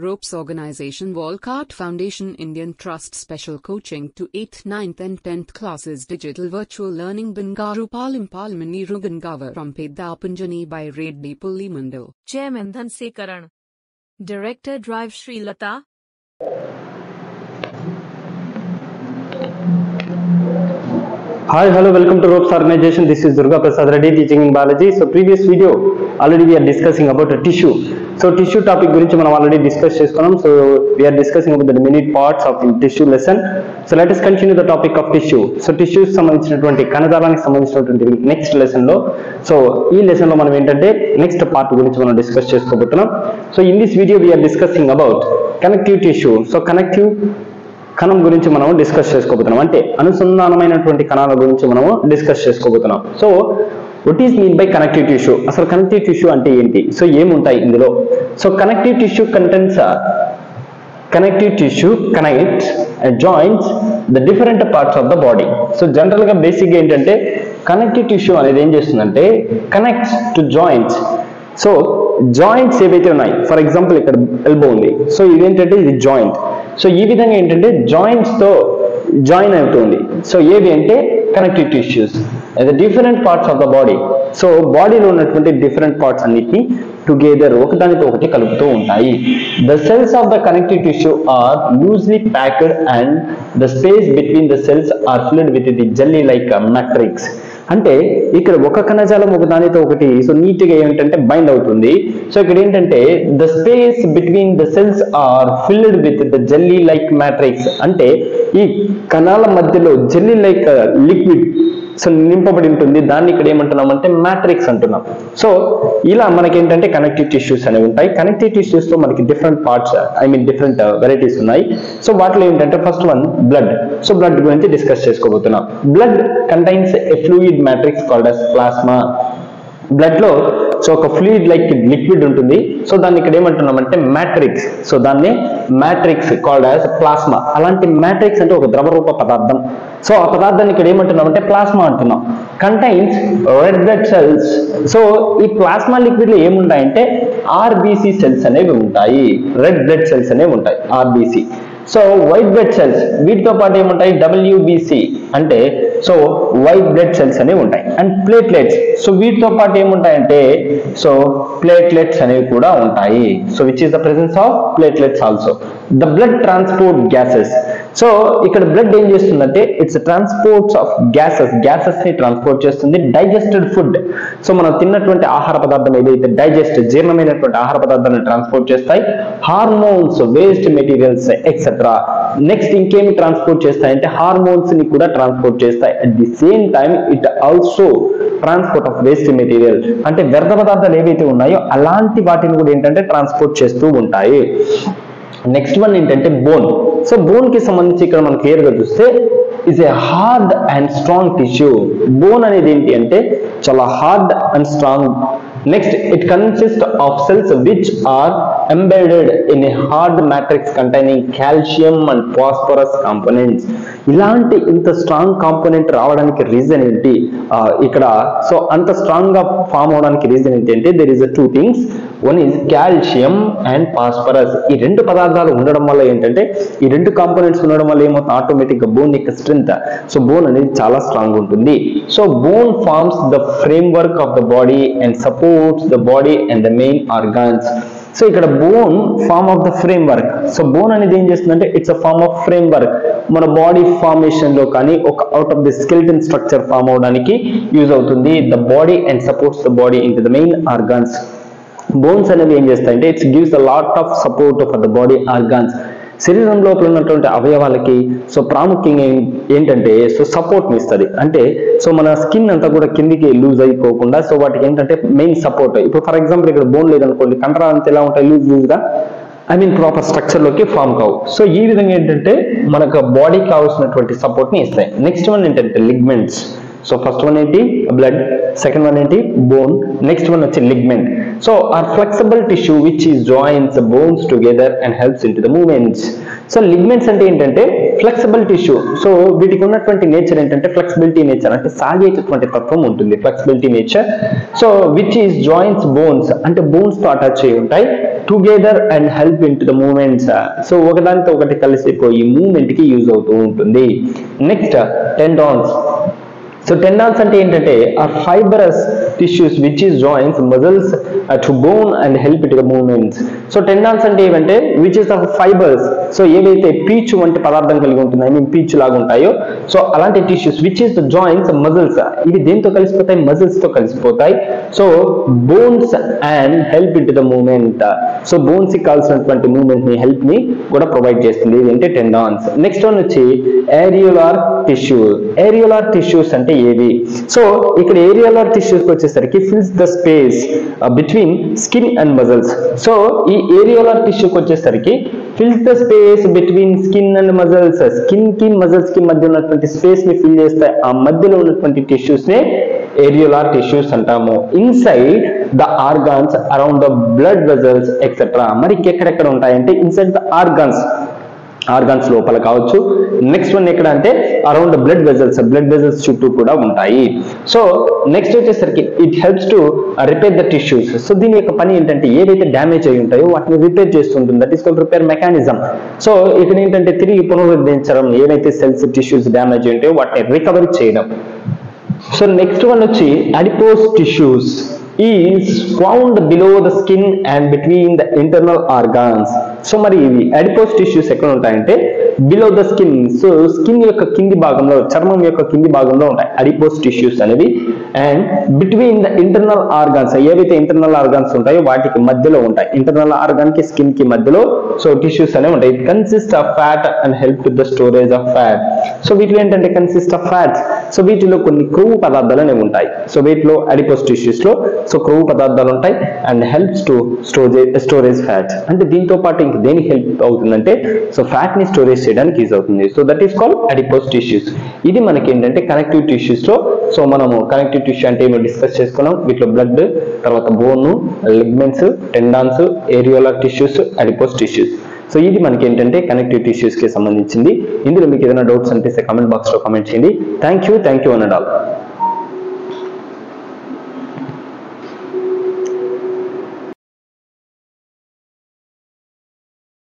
Ropes Organization Walcott Foundation Indian Trust Special Coaching to 8th, 9th and 10th classes Digital Virtual Learning Bangaru Palmani Rugangavar from Pedapunjani by Reddy Pulli Mandal. Chairman Dhanse Karan. Director Drive Sri Lata. Hi, hello, welcome to Ropes Organization. This is Durga Prasad Reddy teaching in biology. So previous video already we are discussing about a tissue. So tissue topic gurinchi manam already discuss cheskunnam. So we are discussing about the minute parts of the tissue lesson. So let us continue the topic of tissue. So tissue సంబంధించినటువంటి కణజాలానికి సంబంధించినటువంటి next lesson లో so ఈ lesson లో మనం ఏంటంటే next part గురించి మనం డిస్కస్ చేసుకోబోతున్నాం. So in this video we are discussing about connective tissue. So connective కణం గురించి మనం డిస్కస్ చేసుకోబోతున్నాం, అంటే అనుసంధానమైనటువంటి కణాల గురించి మనము డిస్కస్ చేసుకోబోతున్నాం. So what is mean by connective tissue, అసలు కనెక్టివ్ టిష్యూ అంటే ఏంటి, సో ఏముంటాయి ఇందులో. So connective tissue contents connective tissue connects and joints the different parts of the body. So general గా బేసిక్ గా ఏంటంటే కనెక్టివ్ టిష్యూ అనేది ఏం చేస్తుందంటే connects to joints. So joints ఏవైతే ఉన్నాయి, ఫర్ ఎగ్జాంపుల్ ఇక్కడ ఎల్బో ఉంది, సో ఇదేంటంటే ఇది జాయింట్. సో ఈ విధంగా ఏంటంటే జాయింట్స్ తో జాయిన్ అవుతుంది. సో ఏవి అంటే connective tissues the different parts of the body. So బాడీలో ఉన్నటువంటి డిఫరెంట్ పార్ట్స్ అన్నిటిని టుగెదర్ ఒకదానితో ఒకటి కలుపుతూ ఉంటాయి. The cells of the connective tissue are loosely packed and the space between the cells are filled with the jelly like matrix. అంటే ఇక్కడ ఒక కణజాలం ఒక దానితో ఒకటి సో నీట్ గా ఏంటంటే బైండ్ అవుతుంది. సో ఇక్కడ ఏంటంటే the space between the cells are filled with the jelly like matrix. అంటే ఈ కణాల మధ్యలో జెల్లీ లైక్ లిక్విడ్ సో నింపబడి ఉంటుంది, దాన్ని ఇక్కడ ఏమంటున్నాం అంటే మ్యాట్రిక్స్ అంటున్నాం. సో ఇలా మనకి ఏంటంటే కనెక్టివ్ టిష్యూస్ అనేవి ఉంటాయి. కనెక్టివ్ టిష్యూస్ లో మనకి డిఫరెంట్ పార్ట్స్ డిఫరెంట్ వెరైటీస్ ఉన్నాయి. సో వాటిలో ఏంటంటే first one blood. So blood గురించి డిస్కస్ చేసుకోబోతున్నాం. Blood contains a fluid matrix called as plasma. Blood లో సో ఒక ఫ్లూయిడ్ లైక్ లిక్విడ్ ఉంటుంది, సో దాన్ని ఇక్కడ ఏమంటున్నామంటే మ్యాట్రిక్స్. సో దాన్ని మ్యాట్రిక్స్ కాల్డ్ as ప్లాస్మా. అలాంటి మ్యాట్రిక్స్ అంటే ఒక ద్రవరూప పదార్థం. సో ఆ పదార్థాన్ని ఇక్కడ ఏమంటున్నామంటే ప్లాస్మా అంటున్నాం. Contains red blood cells. So ఈ ప్లాస్మా లిక్విడ్ లో ఏముంటాయంటే ఆర్బిసి సెల్స్ అనేవి ఉంటాయి, రెడ్ బ్లడ్ సెల్స్ అనేవి ఉంటాయి RBC. So white blood cells వీటితో పాటు ఏముంటాయి డబ్ల్యూబిసి, అంటే సో వైట్ బ్లడ్ సెల్స్ అనేవి ఉంటాయి. అండ్ ప్లేట్లెట్స్, సో వీటితో పాటు ఏముంటాయంటే సో ప్లేట్లెట్స్ అనేవి కూడా ఉంటాయి. So which is the presence of platelets also. The blood transport gases. So ఇక్కడ బ్లడ్ ఏం చేస్తుందంటే ఇట్స్ ట్రాన్స్పోర్ట్స్ ఆఫ్ గ్యాసెస్ ని ట్రాన్స్పోర్ట్ చేస్తుంది. డైజెస్టెడ్ ఫుడ్, సో మనం తిన్నటువంటి ఆహార పదార్థం ఏదైతే జీర్ణమైనటువంటి ఆహార పదార్థాలను ట్రాన్స్పోర్ట్ చేస్తాయి. Hormones, waste materials etcetera. Next ఇంకేమి ట్రాన్స్పోర్ట్ చేస్తాయంటే హార్మోన్స్ ని కూడా ట్రాన్స్పోర్ట్ చేస్తాయి. At the same time it also transport of waste material, అంటే వ్యర్థ పదార్థాలు ఏవైతే ఉన్నాయో అలాంటి వాటిని కూడా ఏంటంటే ట్రాన్స్పోర్ట్ చేస్తూ ఉంటాయి. నెక్స్ట్ వన్ ఏంటంటే బోన్. సో బోన్ కి సంబంధించి ఇక్కడ మనం క్లియర్ గా చూస్తే is a hard and strong tissue. Bone అనేది ఏంటి అంటే చాలా hard and strong. Next it consist of cells which are embedded in a hard matrix containing calcium and phosphorus components. ఇలాంటి ఇంత స్ట్రాంగ్ కాంపోనెంట్ రావడానికి రీజన్ ఏంటి ఇక్కడ, సో అంత స్ట్రాంగ్ గా ఫామ్ అవడానికి రీజన్ ఏంటి అంటే there is two things. One is calcium and phosphorus. ఈ రెండు పదార్థాలు ఉండడం వల్ల ఏంటంటే ఈ రెండు కాంపోనెంట్స్ ఉండడం వల్ల ఏమవుతుంది ఆటోమేటిక్ గా బోన్ యొక్క స్ట్రెంత్, సో బోన్ అనేది చాలా స్ట్రాంగ్ ఉంటుంది. So bone forms the framework of the body and supports the body and the main organs. So ఇక్కడ bone form of the framework. So bone అనేది ఏం చేస్తుందంటే it's a form of framework. మన body formation లో కానీ ఒక out of the skeleton structure form అవడానికి use అవుతుంది. The body and supports the body in to the main organs. Bones అనేవి ఏం చేస్తాయంటే it's gives a lot of support for the body organs. శరీరం లోపల ఉన్నటువంటి అవయవాలకి సో ప్రాముఖ్యంగా ఏంటంటే సో సపోర్ట్ ని ఇస్తుంది. అంటే సో మన స్కిన్ అంతా కూడా కిందికి లూజ్ అయిపోకుండా సో వాటికి ఏంటంటే మెయిన్ సపోర్ట్. ఇప్పుడు ఫర్ ఎగ్జాంపుల్ ఇక్కడ బోన్ లేదనుకోండి, కండరాలు అంతా ఎలా ఉంటాయి లూజ్ గా, ప్రాపర్ స్ట్రక్చర్ లోకి ఫామ్ కావు. సో ఈ విధంగా ఏంటంటే మనకు బాడీకి కావాల్సినటువంటి సపోర్ట్ ని ఇస్తాయి. నెక్స్ట్ వన్ ఏంటంటే లిగ్మెంట్స్. సో ఫస్ట్ వన్ ఏంటి బ్లడ్, సెకండ్ వన్ ఏంటి బోన్, నెక్స్ట్ వన్ వచ్చి ligament. So are flexible tissue which is joins bones together and helps in to the movements. So ligaments అంటే ఏంటంటే flexible tissue. So వీటికి ఉన్నటువంటి nature ఏంటంటే flexibility nature, అంటే సాగేటటువంటి తత్వం ఉంటుంది, flexibility nature. So which is joints bones, అంటే bones తో అటాచ్ అయి ఉంటాయి, together and help in to the movements. So ఒకదానితో ఒకటి కలిసిపోయి మూవ్మెంట్ కి యూజ్ అవుతూ ఉంటుంది. Next tendons. సో టెండాన్స్ అంటే ఏంటంటే are fibrous tissues which is joints muscles to bone and help it the movements. So tendons అంటే ఏమంటే which is of fibres, so ఏవైతే పీచు వంటి పదార్థం కలిగి ఉంటుంది, ఐ మీన్ పీచు లాగా ఉంటాయో, సో అలాంటి tissues which is the joints muscles, ఇవి దేంతో కలిసిపోతాయి, మజిల్స్ తో కలిసిపోతాయి. So bones and help it the movement, so bones కి కావాల్సినటువంటి మూవ్మెంట్ ని, హెల్ప్ ని కూడా ప్రొవైడ్ చేస్తుంది, ఇదేంటే టెండాన్స్. నెక్స్ట్ వన్ వచ్చి ఏరియోలార్ టిష్యూ. ఏరియోలార్ టిష్యూస్ అంటే ఏవి? సో ఇక్కడ ఏరియోలార్ టిష్యూస్ వచ్చేసరికి fils the space between skin and muscles. So ఈ ఏరియోలార్ టిష్యూకి వచ్చేసరికి fils the space between skin and muscles, skin కి మజిల్స్ కి మధ్య ఉన్నటువంటి స్పేస్ ని ఫిల్ చేస్తాయి. ఆ మధ్యలో ఉన్నటువంటి టిష్యూస్ నే ఏరియోలార్ టిష్యూస్ అంటాము. Inside the organs, around the blood vessels etcetera. మరి ఎక్కడెక్కడ ఉంటాయంటే ఇన్సైడ్ ద ఆర్గాన్స్, ఆర్గాన్స్ లోపల కావచ్చు. నెక్స్ట్ వన్ ఎక్కడ అంటే around blood vessels, blood vessels చుట్టూ కూడా ఉంటాయి. సో నెక్స్ట్ వచ్చేసరికి it helps to repair the tissues. So దీని యొక్క పని ఏంటంటే ఏవైతే డ్యామేజ్ అయి ఉంటాయో వాటిని రిపేర్ చేస్తుంటుంది, that is called repair mechanism. So ఇక్కడ ఏంటంటే తిరిగి పునరుద్ధరించడం, ఏవైతే సెల్స్ టిష్యూస్ డ్యామేజ్ అయి ఉంటాయో వాటిని రికవరీ చేయడం. సో నెక్స్ట్ వన్ వచ్చి adipose tissues is found below the skin and between the internal organs. So మరి ఇవి అడిపోస్ టిష్యూస్ ఎక్కడ ఉంటాయంటే below the skin, so skin యొక్క కింది భాగంలో, చర్మం యొక్క కింది భాగంలో ఉంటాయి అడిపోస్ టిష్యూస్ అనేవి. And between the internal organs, ఏవైతే ఇంటర్నల్ ఆర్గాన్స్ ఉంటాయో వాటికి మధ్యలో ఉంటాయి, ఇంటర్నల్ ఆర్గాన్ కి స్కిన్ కి మధ్యలో సో టిష్యూస్ అనేవి ఉంటాయి. It consist of fat and help to the storage of fat. So వీటిలో ఏంటంటే కన్సిస్ట్ ఆఫ్ ఫ్యాట్స్, సో వీటిలో కొన్ని కొవ్వు పదార్థాలు అనేవి ఉంటాయి. సో వీటిలో అడిపోస్ టిష్యూస్ లో సో కొవ్వు పదార్థాలు ఉంటాయి and helps to storage fat. అంటే దీంతో పాటు ఇంక దేనికి హెల్ప్ అవుతుందంటే సో ఫ్యాట్ ని స్టోరేజ్ చేయడానికి యూజ్ అవుతుంది. So that is called adipose tissues. ఇది మనకి ఏంటంటే కనెక్టివ్ టిష్యూస్ లో. సో మనము కనెక్టివ్ టిష్యూ అంటే ఏమో డిస్కస్ చేసుకున్నాం. వీటిలో బ్లడ్, తర్వాత bone, ligaments, tendons, areolar tissues, adipose tissues. So ఇది మనకి ఏంటంటే కనెక్టివ్ టిష్యూస్ కి సంబంధించింది. ఇందులో మీకు ఏదైనా డౌట్స్ అనిపిస్తే కామెంట్ బాక్స్ లో కామెంట్ చేయండి. Thank you and all.